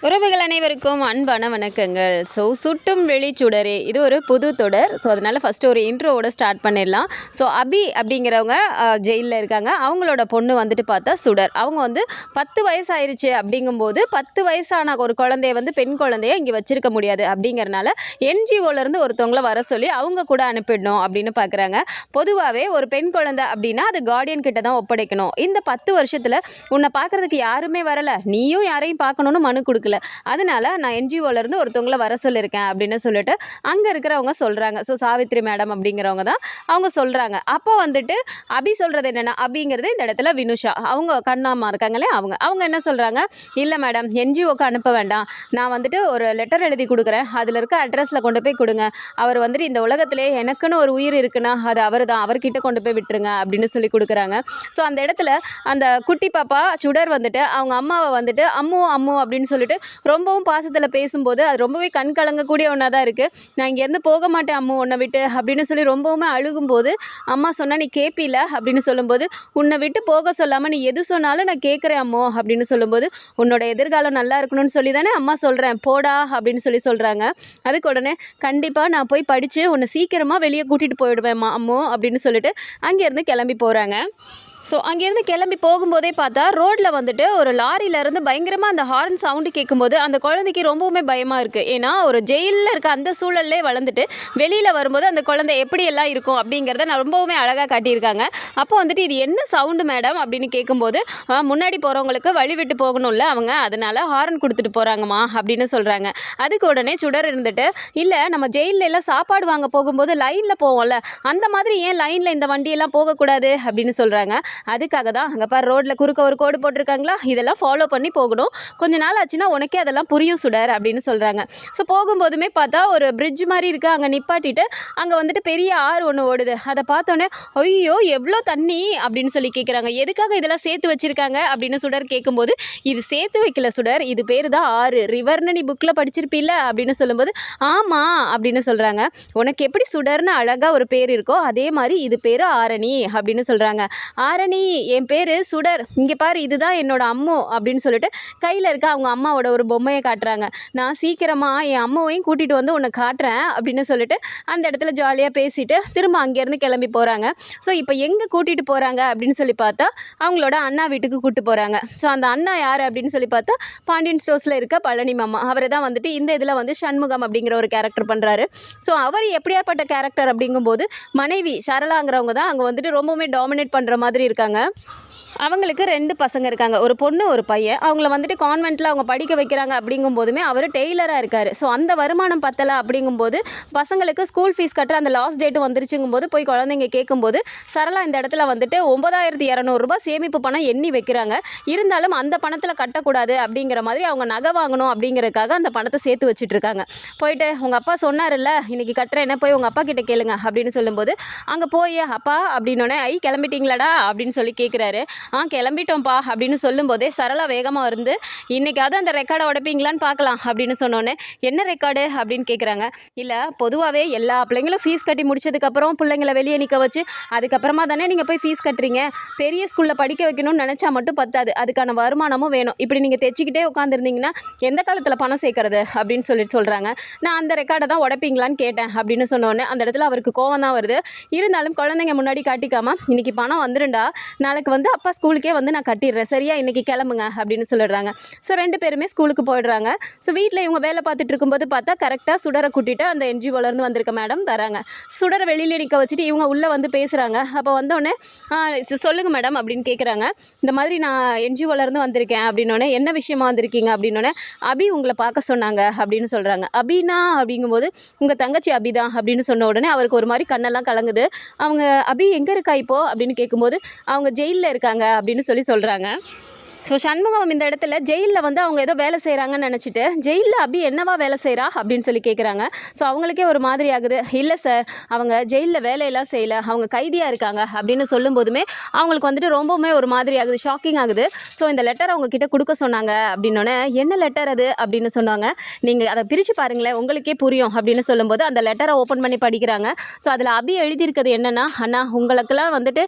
உறவுகள் அனைவருக்கும் அன்பான வணக்கங்கள். சுட்டும் வெளிச்சுடரே இது ஒரு புது தொடர். அதனால் ஃபஸ்ட்டு ஒரு இன்ட்ரோவோட ஸ்டார்ட் பண்ணிடலாம். அபி அப்படிங்கிறவங்க ஜெயிலில் இருக்காங்க. அவங்களோட பொண்ணு வந்துட்டு பார்த்தா சுடர். அவங்க 10 வயசு ஆயிடுச்சு. அப்படிங்கும்போது 10 வயசான ஒரு குழந்தைய பெண் குழந்தைய இங்கே வச்சிருக்க முடியாது. அப்படிங்கிறனால என்ஜிஓலேருந்து ஒருத்தவங்கள வர சொல்லி அவங்க கூட அனுப்பிடணும் அப்படின்னு பார்க்குறாங்க. பொதுவாகவே ஒரு பெண் குழந்தை அப்படின்னா அது கார்டியன் கிட்ட தான் ஒப்படைக்கணும். இந்த 10 வருஷத்தில் உன்னை பார்க்குறதுக்கு யாருமே வரலை, நீயும் யாரையும் பார்க்கணுன்னு மனு கொடுக்கல, அதனால நான் என்ஜிஓலேருந்து ஒருத்தவங்கள வர சொல்லியிருக்கேன் அப்படின்னு சொல்லிட்டு அங்கே இருக்கிறவங்க சொல்கிறாங்க. சாவித்ரி மேடம் அப்படிங்கிறவங்க தான் அவங்க சொல்கிறாங்க. அப்போ அபி சொல்கிறது என்னென்னா, அபிங்கிறது இந்த இடத்துல வினுஷா, அவங்க கண்ணாம்மா இருக்காங்களே அவங்க என்ன சொல்கிறாங்க, இல்லை மேடம் என்ஜிஓக்கு அனுப்ப வேண்டாம், நான் ஒரு லெட்டர் எழுதி கொடுக்குறேன், அதில் இருக்க அட்ரஸில் கொண்டு போய் கொடுங்க, அவர் இந்த உலகத்திலே எனக்குன்னு ஒரு உயிர் இருக்குன்னா அது அவர் தான், அவர்கிட்ட கொண்டு போய் விட்டுருங்க அப்படின்னு சொல்லி கொடுக்குறாங்க. அந்த இடத்துல அந்த குட்டி பாப்பா சுடர் அவங்க அம்மாவை அம்மு அம்மு அப்படின்னு சொல்லிட்டு ரொம்பவும் பாசத்தில் பேசும்போது அது ரொம்பவே கண் கலங்கக்கூடிய ஒன்றா தான் இருக்குது. நான் இங்கேருந்து போக மாட்டேன் அம்மு உன்னை விட்டு அப்படின்னு சொல்லி ரொம்பவுமே அழுகும்போது அம்மா சொன்னால் நீ கேட்பில அப்படின்னு சொல்லும்போது, உன்னை விட்டு போக சொல்லாமல் நீ எது சொன்னாலும் நான் கேட்குறேன் அம்மோ அப்படின்னு சொல்லும்போது, உன்னோட எதிர்காலம் நல்லா இருக்கணும்னு சொல்லி தானே அம்மா சொல்கிறேன், போடா அப்படின்னு சொல்கிறாங்க. அதுக்கு உடனே கண்டிப்பாக நான் போய் படித்து உன்னை சீக்கிரமாக வெளியே கூட்டிகிட்டு போயிடுவேன் அம்மோ அப்படின்னு சொல்லிட்டு அங்கேருந்து கிளம்பி போகிறாங்க. அங்கேருந்து கிளம்பி போகும்போதே பார்த்தா ரோட்டில் ஒரு லாரியிலேருந்து பயங்கரமாக அந்த ஹார்ன் சவுண்டு கேட்கும்போது அந்த குழந்தைக்கு ரொம்பவுமே பயமாக இருக்குது. ஏன்னா ஒரு ஜெயிலில் இருக்க அந்த சூழல்லே வளர்ந்துட்டு வெளியில் வரும்போது அந்த குழந்தை எப்படியெல்லாம் இருக்கும் அப்படிங்கிறத நான் ரொம்பவுமே அழகாக காட்டியிருக்காங்க. அப்போ இது என்ன சவுண்டு மேடம் அப்படின்னு கேட்கும்போது, முன்னாடி போகிறவங்களுக்கு வழி விட்டு போகணும்ல அவங்க, அதனால் ஹார்ன் கொடுத்துட்டு போகிறாங்கம்மா அப்படின்னு சொல்கிறாங்க. அதுக்கு உடனே சுடர் இல்லை நம்ம ஜெயிலில் எல்லாம் சாப்பாடு வாங்க போகும்போது லைனில் போவோம்ல, அந்த மாதிரி ஏன் லைனில் இந்த வண்டியெல்லாம் போகக்கூடாது அப்படின்னு சொல்கிறாங்க. அதுக்காக தான் அங்கே பாரு ரோட்டில் குறுக்க ஒரு கோடு போட்டிருக்காங்களா, இதெல்லாம் ஃபாலோ பண்ணி போகணும், கொஞ்ச நாள் ஆச்சுன்னா உனக்கே அதெல்லாம் புரியும் சுடர் அப்படின்னு சொல்கிறாங்க. போகும்போதுமே பார்த்தா ஒரு பிரிட்ஜ் மாதிரி இருக்குது, அங்கே நிப்பாட்டிட்டு அங்கே பெரிய ஆறு ஒன்று ஓடுது. அதை பார்த்தோன்னே ஐயோ எவ்வளோ தண்ணி அப்படின்னு சொல்லி கேட்குறாங்க. எதுக்காக இதெல்லாம் சேர்த்து வச்சுருக்காங்க அப்படின்னு சுடர் கேட்கும்போது, இது சேர்த்து வைக்கல சுடர், இது பேர் தான் ஆறு, ரிவர்னு நீ புக்கில் படிச்சிருப்பில்ல அப்படின்னு சொல்லும்போது, ஆமாம் அப்படின்னு சொல்கிறாங்க. உனக்கு எப்படி சுடர்னு அழகாக ஒரு பேர் இருக்கோ அதே மாதிரி இது பேர் ஆரணி அப்படின்னு சொல்கிறாங்க. ஆரணி என் பேர் சுடர், இங்கே பாரு இதுதான் என்னோட அம்மு அப்படின்னு சொல்லிட்டு கையில் இருக்க அவங்க அம்மாவோட ஒரு பொம்மையை காட்டுறாங்க. நான் சீக்கிரமாக என் அம்மாவையும் கூட்டிகிட்டு உன்னை காட்டுறேன் அப்படின்னு சொல்லிட்டு அந்த இடத்துல ஜாலியாக பேசிட்டு திரும்ப அங்கேருந்து கிளம்பி போகிறாங்க. இப்போ எங்கே கூட்டிகிட்டு போகிறாங்க அப்படின்னு சொல்லி பார்த்தா அவங்களோட அண்ணா வீட்டுக்கு கூப்பிட்டு போகிறாங்க. அந்த அண்ணா யார் அப்படின்னு சொல்லி பார்த்தா பாண்டியன் ஸ்டோர்ஸில் இருக்க பழனி மாமா, அவர் தான் இந்த இதில் சண்முகம் அப்படிங்கிற ஒரு கேரக்டர் பண்ணுறாரு. அவர் எப்படியாப்பட்ட கேரக்டர் அப்படிங்கும்போது மனைவி சரளாங்கிறவங்க தான் அங்கே ரொம்பவுமே டாமினேட் பண்ணுற மாதிரி இருக்காங்க. அவங்களுக்கு 2 பசங்க இருக்காங்க, ஒரு பொண்ணு ஒரு பையன். அவங்கள கான்வென்ட்டில் அவங்க படிக்க வைக்கிறாங்க. அப்படிங்கும்போதுமே அவர் டெய்லராக இருக்கார். அந்த வருமானம் பத்தலை அப்படிங்கும்போது பசங்களுக்கு ஸ்கூல் ஃபீஸ் கட்டுற அந்த லாஸ்ட் டேட்டு வந்துருச்சுங்கும்போது போய் குழந்தைங்க கேட்கும்போது சரளா இந்த இடத்துல 9,200 ரூபாய் சேமிப்பு பணம் எண்ணி வைக்கிறாங்க. இருந்தாலும் அந்த பணத்தில் கட்டக்கூடாது அப்படிங்கிற மாதிரி அவங்க நகை வாங்கணும் அப்படிங்கிறதுக்காக அந்த பணத்தை சேர்த்து வச்சுட்ருக்காங்க. போயிட்டு உங்கள் அப்பா சொன்னார்ல இன்றைக்கி கட்டுறேன்னு, போய் உங்கள் அப்பா கிட்டே கேளுங்க அப்படின்னு சொல்லும்போது அங்கே போய் அப்பா அப்படின்னோடனே கிளம்பிட்டீங்களாடா அப்படின்னு சொல்லி கேட்குறாரு. கிளம்பிட்டோம்ப்பா அப்படின்னு சொல்லும்போதே சரளா வேகமாக இன்றைக்காவது அந்த ரெக்கார்டை உடைப்பீங்களான்னு பார்க்கலாம் அப்படின்னு சொன்னோன்னே, என்ன ரெக்கார்டு அப்படின்னு கேட்குறாங்க. இல்லை பொதுவாகவே எல்லா பிள்ளைங்களும் ஃபீஸ் கட்டி முடிச்சதுக்கப்புறம் பிள்ளைங்களை வெளியே நிற்க வச்சு அதுக்கப்புறமா தானே நீங்கள் போய் ஃபீஸ் கட்டுறீங்க, பெரிய ஸ்கூலில் படிக்க வைக்கணும்னு நினச்சா மட்டும் பத்தாது, அதுக்கான வருமானமும் வேணும், இப்படி நீங்கள் தைச்சிக்கிட்டே உட்காந்துருந்தீங்கன்னா எந்த காலத்தில் பணம் சேர்க்கறது அப்படின்னு சொல்கிறாங்க. நான் அந்த ரெக்கார்டை தான் உடைப்பீங்களான்னு கேட்டேன் அப்படின்னு சொன்னோன்னே அந்த இடத்துல அவருக்கு கோவம் தான் வருது. இருந்தாலும் குழந்தைங்க முன்னாடி காட்டிக்காமல் இன்றைக்கி பணம் வந்துருண்டா, நாளைக்கு அப்பா ஸ்கூலுக்கே நான் கட்டிடுறேன், சரியா இன்றைக்கி கிளம்புங்க அப்படின்னு சொல்லிடுறாங்க. 2 பேருமே ஸ்கூலுக்கு போயிடுறாங்க. வீட்டில் இவங்க வேலை பார்த்துட்டு இருக்கும்போது பார்த்தா கரெக்டாக சுடரை கூட்டிகிட்டு அந்த என்ஜிஓலேருந்து வந்திருக்க மேடம் வராங்க. சுடரை வெளியில் நிற்க வச்சுட்டு இவங்க உள்ளே பேசுகிறாங்க. அப்போ வந்தோடனே சொல்லுங்கள் மேடம் அப்படின்னு கேட்குறாங்க. இந்த மாதிரி நான் என்ஜிஓலேருந்து வந்திருக்கேன் அப்படின்னோடனே, என்ன விஷயமா வந்திருக்கீங்க அப்படின்னோடனே, அபி உங்களை பார்க்க சொன்னாங்க அப்படின்னு சொல்கிறாங்க. அபினா அப்படிங்கும்போது உங்கள் தங்கச்சி அபி தான் அப்படின்னு சொன்ன உடனே அவருக்கு ஒரு மாதிரி கண்ணெல்லாம் கலங்குது. அவங்க அபி எங்கே இருக்கா இப்போது அப்படின்னு கேட்கும்போது அவங்க ஜெயிலில் இருக்காங்க அப்படின்னு சொல்கிறாங்க. சண்முகம் இந்த இடத்துல ஜெயிலில் அவங்க ஏதோ வேலை செய்கிறாங்கன்னு நினச்சிட்டு, ஜெயிலில் அபி என்னவா வேலை செய்கிறா அப்படின்னு சொல்லி கேட்குறாங்க. அவங்களுக்கே ஒரு மாதிரி ஆகுது. இல்லை சார் அவங்க ஜெயிலில் வேலையெல்லாம் செய்யலை, அவங்க கைதியாக இருக்காங்க அப்படின்னு சொல்லும்போதுமே அவங்களுக்கு ரொம்பவுமே ஒரு மாதிரி ஆகுது, ஷாக்கிங் ஆகுது. இந்த லெட்டர் அவங்க கிட்ட கொடுக்க சொன்னாங்க அப்படின்னோடனே, என்ன லெட்டர் அது அப்படின்னு சொன்னாங்க. நீங்கள் அதை பிரித்து பாருங்களேன் உங்களுக்கே புரியும் அப்படின்னு சொல்லும்போது அந்த லெட்டரை ஓப்பன் பண்ணி படிக்கிறாங்க. அதில் அபி எழுதியிருக்கிறது என்னென்னா, அண்ணா உங்களுக்கெல்லாம்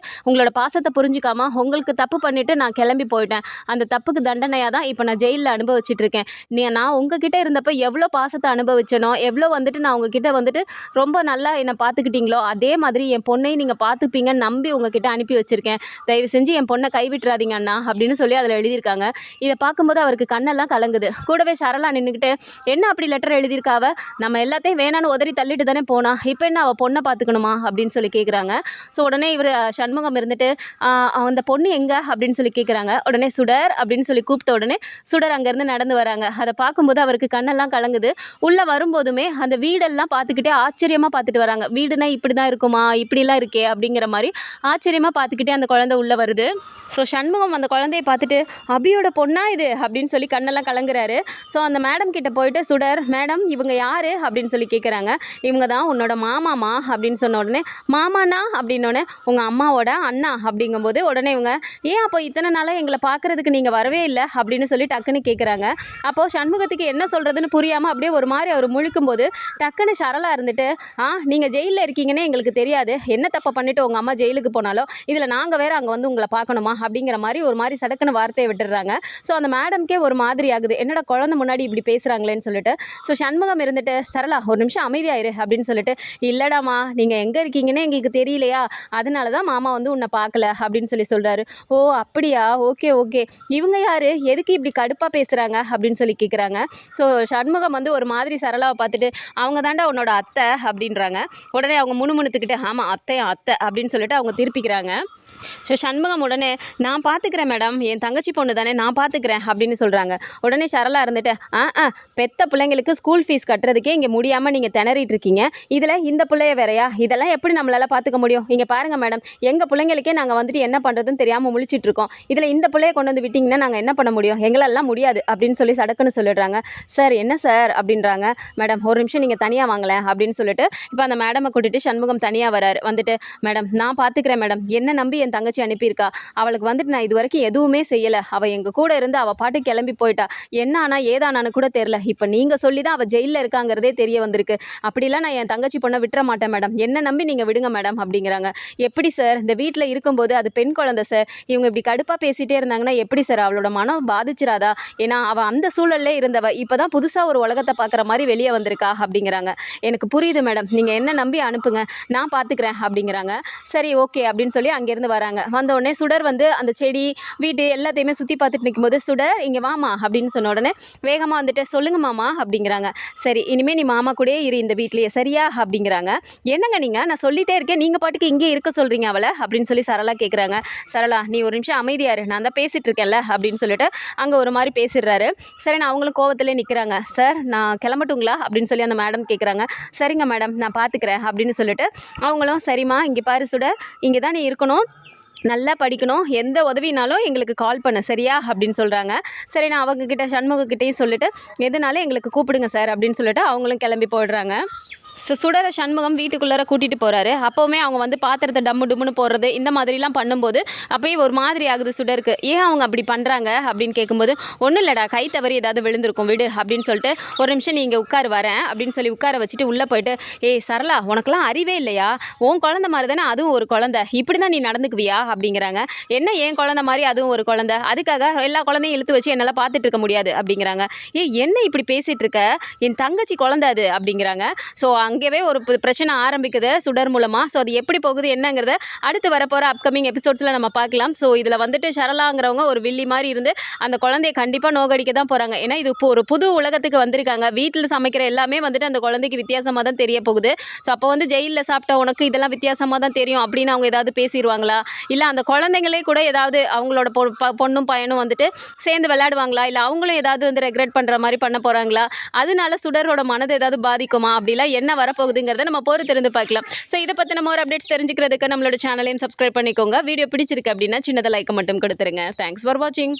உங்களோட பாசத்தை புரிஞ்சிக்காமல் உங்களுக்கு தப்பு பண்ணிவிட்டு நான் கிளம்பி போயிட்டேன், அந்த தப்புக்கு தண்டனையாக தான் இப்போ நான் ஜெயிலில் அனுபவிச்சுட்டு இருக்கேன். நான் உங்ககிட்ட இருந்தப்போ எவ்வளோ பாசத்தை அனுபவிச்சனோ, எவ்வளோ வந்துட்டு நான் உங்ககிட்ட வந்துட்டு ரொம்ப நல்லா என்னை பார்த்துக்கிட்டீங்களோ, அதே மாதிரி என் பொண்ணையும் நீங்கள் பார்த்துப்பீங்கன்னு நம்பி உங்ககிட்ட அனுப்பி வச்சுருக்கேன். தயவு செஞ்சு என் பொண்ணை கைவிட்டுறாதீங்க அண்ணா அப்படின்னு சொல்லி அதில் எழுதியிருக்காங்க. இதை பார்க்கும்போது அவருக்கு கண்ணெல்லாம் கலங்குது. கூடவே சரளா நின்றுக்கிட்டு, என்ன அப்படி லெட்டர் எழுதியிருக்காவ, நம்ம எல்லாத்தையும் வேணான்னு உதறி தள்ளிட்டு தானே போனா, இப்போ என்ன அவள் பொண்ணை பார்த்துக்கணுமா அப்படின்னு சொல்லி கேட்குறாங்க. ஸோ உடனே இவர் சண்முகம் இருந்துட்டு, அந்த பொண்ணு எங்கே அப்படின்னு சொல்லி கேட்குறாங்க. உடனே சுடர் அப்படின்னு சொல்லி கூப்பிட்ட உடனே சுடர் அங்கேருந்து நடந்து வராங்க. அதை பார்க்கும்போது அவருக்கு கண்ணெல்லாம் கலங்குது. உள்ளே வரும்போதுமே அந்த வீடெல்லாம் பார்த்துக்கிட்டே ஆச்சரியமாக பார்த்துட்டு வராங்க. வீடுனா இப்படி தான் இருக்குமா, இப்படிலாம் இருக்கே அப்படிங்கிற மாதிரி ஆச்சரியமாக பார்த்துக்கிட்டே அந்த குழந்தை உள்ளே வருது. ஸோ சண்முகம் அந்த குழந்தைய பார்த்துட்டு, அபியோட பொண்ணா இது அப்படின்னு சொல்லி கண்ணெல்லாம் கலங்குறாரு. ஸோ அந்த மேடம் கிட்ட போயிட்டு, சுடர் மேடம் இவங்க யார் அப்படின்னு சொல்லி கேட்குறாங்க. இவங்க தான் உன்னோட மாமாமா அப்படின்னு சொன்ன உடனே, மாமாண்ணா அப்படின்னோடனே உங்கள் அம்மாவோட அண்ணா அப்படிங்கும்போது உடனே இவங்க, ஏன் அப்போ இத்தனை நாளாக எங்களை பார்க்குறதுக்கு நீங்கள் வரவே இல்லை அப்படின்னு சொல்லி டக்குன்னு கேட்குறாங்க. அப்போது சண்முகத்துக்கு என்ன சொல்கிறதுன்னு புரியாமல் அப்படியே ஒரு மாதிரி அவர் முழிக்கும்போது டக்குன்னு சரளா இருந்துட்டு, நீங்கள் ஜெயிலில் இருக்கீங்கன்னே எங்களுக்கு தெரியாது, என்ன தப்பை பண்ணிவிட்டு உங்கள் அம்மா ஜெயிலுக்கு போனாலும் இதில் நாங்கள் வேறு அங்கே வந்து உங்களை பார்க்கணுமா அப்படிங்கிற மாதிரி ஒரு மாதிரி சடக்குன்னு வார்த்தையை விட்டுடுறாங்க. ஸோ அந்த மேடம்க்கே ஒரு மாதிரி ஆகுது, என்னோட குழந்தை முன்னாடி இப்படி பேசுகிறாங்களேன்னு சொல்லிட்டு. ஸோ சண்முகம் இருந்துட்டு, சரளா ஒரு நிமிஷம் அமைதியாயிரு அப்படின்னு சொல்லிட்டு, இல்லைடாமா நீங்கள் எங்கே இருக்கீங்கன்னு எங்களுக்கு தெரியலையா, அதனால தான் மாமா வந்து உன்னை பார்க்கல அப்படின்னு சொல்லி சொல்கிறாரு. ஓ அப்படியா, ஓகே ஓகே, இவங்க யார், எதுக்கு இப்படி கடுப்பாக பேசுகிறாங்க அப்படின்னு சொல்லி கேட்குறாங்க. ஸோ சண்முகம் வந்து ஒரு மாதிரி சரளாவை பார்த்துட்டு, அவங்க தாண்டா உன்னோட அத்தை அப்படின்றாங்க. உடனே அவங்க முணுமுணுத்துக்கிட்டு, ஆமாம் அத்தை அப்படின்னு சொல்லிட்டு அவங்க திருப்பிக்கிறாங்க. ஸோ சண்முகம் உடனே, நான் பார்த்துக்கிறேன் மேடம், என் தங்கச்சி பொண்ணு தானே, நான் பார்த்துக்கிறேன் அப்படின்னு சொல்கிறாங்க. உடனே சரளா இருந்துட்டு, பெத்த பிள்ளைங்களுக்கு ஸ்கூல் ஃபீஸ் கட்டுறதுக்கே இங்கே முடியாமல் நீங்கள் திணறிட்டு இருக்கீங்க, இதில் இந்த பிள்ளைய வேறையா, இதெல்லாம் எப்படி நம்மளால் பார்த்துக்க முடியும், இங்கே பாருங்கள் மேடம், எங்கள் பிள்ளைங்களுக்கே நாங்கள் வந்துட்டு என்ன பண்ணுறதுன்னு தெரியாமல் முழிச்சிட்ருக்கோம், இதில் இந்த பிள்ளைய கொண்டு வந்து விட்டிங்கன்னா நாங்கள் என்ன பண்ண முடியும், எங்களெல்லாம் முடியாது அப்படின்னு சொல்லி சடக்குன்னு சொல்லிடுறாங்க. சார் என்ன சார் அப்படின்றாங்க. மேடம் ஒரு நிமிஷம் நீங்கள் தனியாக வாங்கலேன் அப்படின்னு சொல்லிட்டு இப்போ அந்த மேடமை கூட்டிகிட்டு சண்முகம் தனியாக வராரு. வந்துட்டு, மேடம் நான் பார்த்துக்கிறேன் மேடம், என்ன நம்பி என் தங்கச்சி அனுப்பியிருக்கா, அவளுக்கு வந்துட்டு நான் இது வரைக்கும் எதுவுமே செய்யலை, அவள் எங்கள் கூட இருந்து அவள் பாட்டு கிளம்பி போயிட்டா, என்ன ஆனா ஏதானான்னு கூட தெரில, இப்போ நீங்கள் சொல்லி தான் அவள் ஜெயிலில் இருக்காங்கிறதே தெரிய வந்திருக்கு, அப்படிலாம் நான் என் தங்கச்சி பொண்ணை விட்டுற மாட்டேன் மேடம், என்ன நம்பி நீங்கள் விடுங்க மேடம் அப்படிங்கிறாங்க. எப்படி சார், இந்த வீட்டில் இருக்கும்போது அது பெண் குழந்தை சார், இவங்க இப்படி கடுப்பாக பேசிகிட்டே இருந்தாங்கன்னா எப்படி சார், அவளோட மனம் பாதிச்சிராதா, ஏன்னா அவள் அந்த சூழல்லே இருந்தவ இப்போ தான் புதுசாக ஒரு உலகத்தை பார்க்குற மாதிரி வெளியே வந்திருக்கா அப்படிங்கிறாங்க. எனக்கு புரியுது மேடம், நீங்கள் என்ன நம்பி அனுப்புங்க, நான் பார்த்துக்கிறேன் அப்படிங்கிறாங்க. சரி ஓகே அப்படின்னு சொல்லி அங்கேருந்து வராங்க. வந்தோடனே சுடர் வந்து அந்த செடி வீட்டு எல்லாத்தையுமே சுற்றி பார்த்துட்டு நிற்கும்போது, சுடர் இங்கே வாமா அப்படின்னு சொன்ன உடனே வேகமாக வந்துட்டு, சொல்லுங்க மாமா அப்படிங்கிறாங்க. சரி இனிமேல் நீ மாமா கூடயே இரு இந்த வீட்லேயே சரியா அப்படிங்கிறாங்க. என்னங்க நீங்கள், நான் சொல்லிட்டே இருக்கேன், நீங்கள் பாட்டுக்கு இங்கே இருக்க சொல்கிறீங்க அவளை அப்படின்னு சொல்லி சரளா கேட்குறாங்க. சரளா நீ ஒரு நிமிஷம் அமைதியாரு, நான் தான் பேசிகிட்டு இருக்கேன்ல அப்படின்னு சொல்லிட்டு அங்கே ஒரு மாதிரி பேசிடுறாரு. சரி நான் அவங்களும் கோவத்திலே நிற்கிறாங்க. சார் நான் கிளம்பட்டுங்களா அப்படின்னு சொல்லி அந்த மேடம் கேட்குறாங்க. சரிங்க மேடம் நான் பார்த்துக்கிறேன் அப்படின்னு சொல்லிட்டு அவங்களும், சரிம்மா இங்கே பாரு சுடர், இங்கே தான் நீ இருக்கணும், நல்லா படிக்கணும், எந்த உதவினாலும் எங்களுக்கு கால் பண்ண சரியா அப்படின்னு சொல்கிறாங்க. சரி நான் அவங்கக்கிட்ட சண்முகக்கிட்டையும் சொல்லிவிட்டு, எதுனாலும் எங்களுக்கு கூப்பிடுங்க சார் அப்படின்னு சொல்லிட்டு அவங்களும் கிளம்பி போயிடுறாங்க. ஸோ சுடர சண்முகம் வீட்டுக்குள்ளார கூட்டிகிட்டு போகிறாரு. அப்போவுமே அவங்க வந்து பாத்திரத்தை டம்மு டும்முன்னு போடுறது இந்த மாதிரிலாம் பண்ணும்போது அப்போயே ஒரு மாதிரி ஆகுது சுடருக்கு. ஏன் அவங்க அப்படி பண்ணுறாங்க அப்படின்னு கேட்கும்போது, ஒன்றும் இல்லைடா கை தவறி ஏதாவது விழுந்திருக்கும் விடு அப்படின்னு சொல்லிட்டு, ஒரு நிமிஷம் நீ இங்கே உட்கார் வரேன் அப்படின்னு சொல்லி உட்கார வச்சுட்டு உள்ளே போயிட்டு, ஏய் சரளா உனக்கெல்லாம் அறிவே இல்லையா, உன் குழந்த மாதிரி தானே அதுவும் ஒரு குழந்தை, இப்படி தான் நீ நடந்துக்குவியா அப்படிங்கிறாங்க. என்ன ஏன் குழந்த மாதிரி அதுவும் ஒரு குழந்தை, அதுக்காக எல்லா குழந்தையும் இழுத்து வச்சு என்னால் பார்த்துட்டு இருக்க முடியாது அப்படிங்கிறாங்க. என்ன இப்படி பேசிகிட்டு இருக்க, என் தங்கச்சி குழந்தை அது அப்படிங்கிறாங்க. ஸோ அங்கேயே ஒரு பிரச்சனை ஆரம்பிக்குது சுடர் மூலமாக. ஸோ அது எப்படி போகுது என்னங்கிறத அடுத்து வரப்போகிற அப்கமிங் எபிசோட்ஸில் நம்ம பார்க்கலாம். ஸோ இதில் வந்துட்டு சரளாங்கிறவங்க ஒரு வில்லி மாதிரி இருந்து அந்த குழந்தைய கண்டிப்பாக நோகடிக்க தான் போகிறாங்க. ஏன்னா இது இப்போ ஒரு புது உலகத்துக்கு வந்திருக்காங்க. வீட்டில் சமைக்கிற எல்லாமே வந்துட்டு அந்த குழந்தைக்கு வித்தியாசமாக தான் தெரிய போகுது. ஸோ அப்போ வந்து ஜெயிலில் சாப்பிட்ட உனக்கு இதெல்லாம் வித்தியாசமாக தான் தெரியும் அப்படின்னு அவங்க ஏதாவது பேசிடுவாங்களா, இல்லை அந்த குழந்தைங்களே கூட ஏதாவது அவங்களோட பொண்ணும் பையனும் வந்துட்டு சேர்ந்து விளையாடுவாங்களா, இல்லை அவங்களும் ஏதாவது வந்து ரெக்ரெட் பண்ணுற மாதிரி பண்ண போகிறாங்களா, அதனால சுடரோட மனதை ஏதாவது பாதிக்குமா, அப்படிலாம் என்ன வரப்போகுதுங்கிறத நம்ம பொறுத்திருந்து பார்க்கலாம். ஸோ இதை பற்றி நம்ம ஒரு அப்டேட்ஸ் தெரிஞ்சுக்கிறதுக்கு நம்மளோட சேனலையும் சப்ஸ்கிரைப் பண்ணிக்கோங்க. வீடியோ பிடிச்சிருக்கு அப்படின்னா சின்னதாக லைக் மட்டும் கொடுத்துருங்க. தேங்க்ஸ் ஃபார் வாட்சிங்.